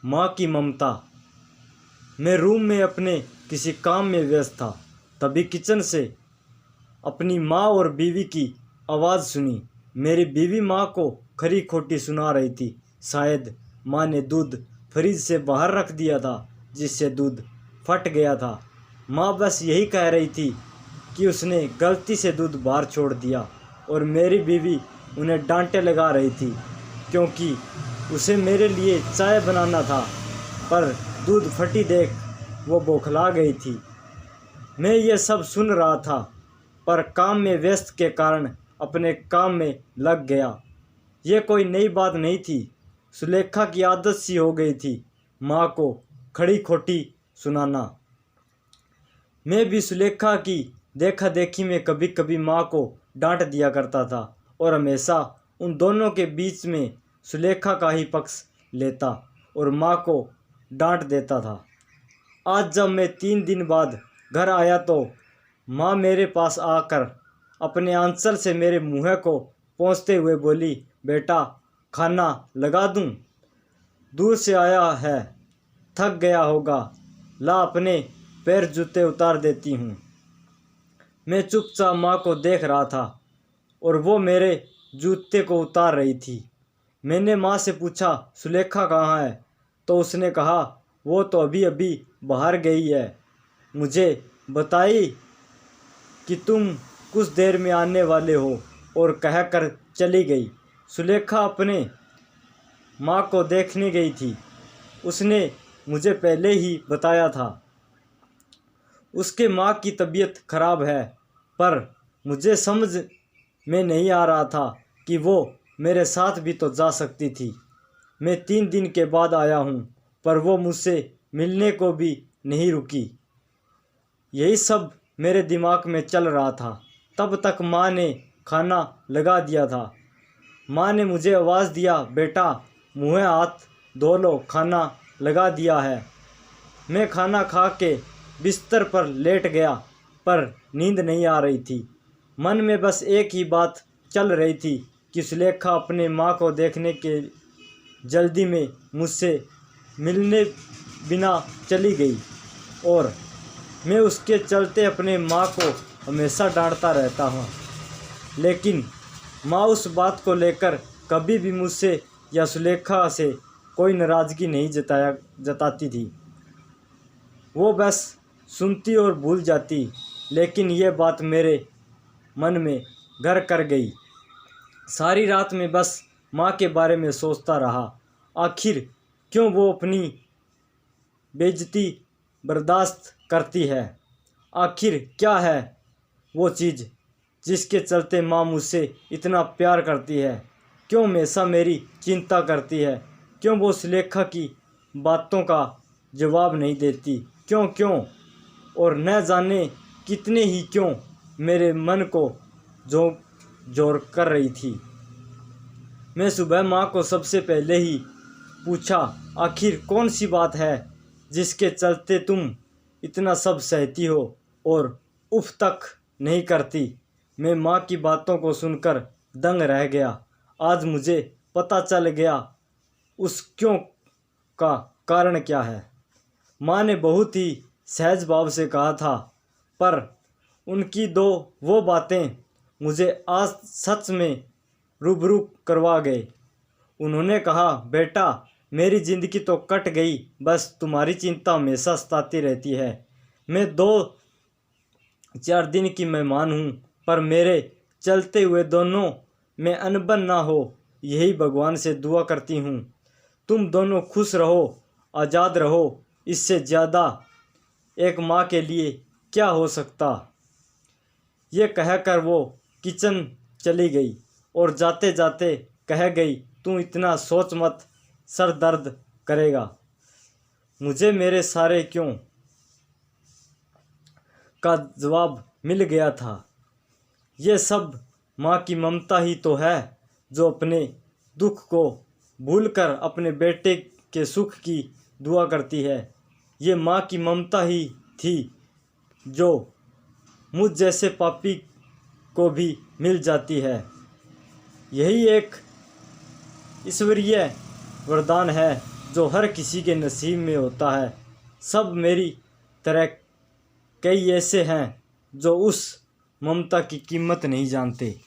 माँ की ममता। मैं रूम में अपने किसी काम में व्यस्त था, तभी किचन से अपनी माँ और बीवी की आवाज़ सुनी। मेरी बीवी माँ को खरी खोटी सुना रही थी। शायद माँ ने दूध फ्रिज से बाहर रख दिया था, जिससे दूध फट गया था। माँ बस यही कह रही थी कि उसने गलती से दूध बाहर छोड़ दिया, और मेरी बीवी उन्हें डांटे लगा रही थी क्योंकि उसे मेरे लिए चाय बनाना था, पर दूध फटी देख वो बौखला गई थी। मैं ये सब सुन रहा था, पर काम में व्यस्त के कारण अपने काम में लग गया। ये कोई नई बात नहीं थी। सुलेखा की आदत सी हो गई थी माँ को खड़ी खोटी सुनाना। मैं भी सुलेखा की देखा देखी में कभी कभी माँ को डांट दिया करता था, और हमेशा उन दोनों के बीच में सुलेखा का ही पक्ष लेता और माँ को डांट देता था। आज जब मैं 3 दिन बाद घर आया तो माँ मेरे पास आकर अपने आंचल से मेरे मुँह को पोंछते हुए बोली, बेटा खाना लगा दूँ? दूर से आया है, थक गया होगा, ला अपने पैर जूते उतार देती हूँ। मैं चुपचाप माँ को देख रहा था और वो मेरे जूते को उतार रही थी। मैंने माँ से पूछा, सुलेखा कहाँ है? तो उसने कहा, वो तो अभी अभी बाहर गई है, मुझे बताई कि तुम कुछ देर में आने वाले हो, और कहकर चली गई। सुलेखा अपने माँ को देखने गई थी। उसने मुझे पहले ही बताया था उसके माँ की तबीयत खराब है, पर मुझे समझ में नहीं आ रहा था कि वो मेरे साथ भी तो जा सकती थी। मैं 3 दिन के बाद आया हूँ, पर वो मुझसे मिलने को भी नहीं रुकी। यही सब मेरे दिमाग में चल रहा था। तब तक माँ ने खाना लगा दिया था। माँ ने मुझे आवाज़ दिया, बेटा मुँह हाथ धो लो, खाना लगा दिया है। मैं खाना खा के बिस्तर पर लेट गया, पर नींद नहीं आ रही थी। मन में बस एक ही बात चल रही थी कि सुलेखा अपने माँ को देखने के जल्दी में मुझसे मिलने बिना चली गई, और मैं उसके चलते अपने माँ को हमेशा डांटता रहता हूँ। लेकिन माँ उस बात को लेकर कभी भी मुझसे या सुलेखा से कोई नाराज़गी नहीं जताती थी। वो बस सुनती और भूल जाती। लेकिन ये बात मेरे मन में घर कर गई। सारी रात में बस माँ के बारे में सोचता रहा। आखिर क्यों वो अपनी बेइज्जती बर्दाश्त करती है? आखिर क्या है वो चीज़ जिसके चलते माँ मुझसे इतना प्यार करती है? क्यों हमेशा मेरी चिंता करती है? क्यों वो सुलेखा की बातों का जवाब नहीं देती? क्यों और न जाने कितने ही क्यों मेरे मन को जोर कर रही थी। मैं सुबह माँ को सबसे पहले ही पूछा, आखिर कौन सी बात है जिसके चलते तुम इतना सब सहती हो और उफ तक नहीं करती? मैं माँ की बातों को सुनकर दंग रह गया। आज मुझे पता चल गया उस क्यों का कारण क्या है। माँ ने बहुत ही सहज भाव से कहा था, पर उनकी वो बातें मुझे आज सच में रूबरू करवा गए। उन्होंने कहा, बेटा मेरी ज़िंदगी तो कट गई, बस तुम्हारी चिंता हमेशा सताती रहती है। मैं 2-4 दिन की मेहमान हूँ, पर मेरे चलते हुए दोनों में अनबन ना हो, यही भगवान से दुआ करती हूँ। तुम दोनों खुश रहो, आज़ाद रहो, इससे ज़्यादा एक माँ के लिए क्या हो सकता। ये कहकर वो किचन चली गई और जाते जाते कह गई, तू इतना सोच मत, सर दर्द करेगा। मुझे मेरे सारे क्यों का जवाब मिल गया था। ये सब माँ की ममता ही तो है, जो अपने दुख को भूलकर अपने बेटे के सुख की दुआ करती है। ये माँ की ममता ही थी जो मुझ जैसे पापी को भी मिल जाती है। यही एक ईश्वरीय वरदान है जो हर किसी के नसीब में होता है। सब मेरी तरह कई ऐसे हैं जो उस ममता की कीमत नहीं जानते।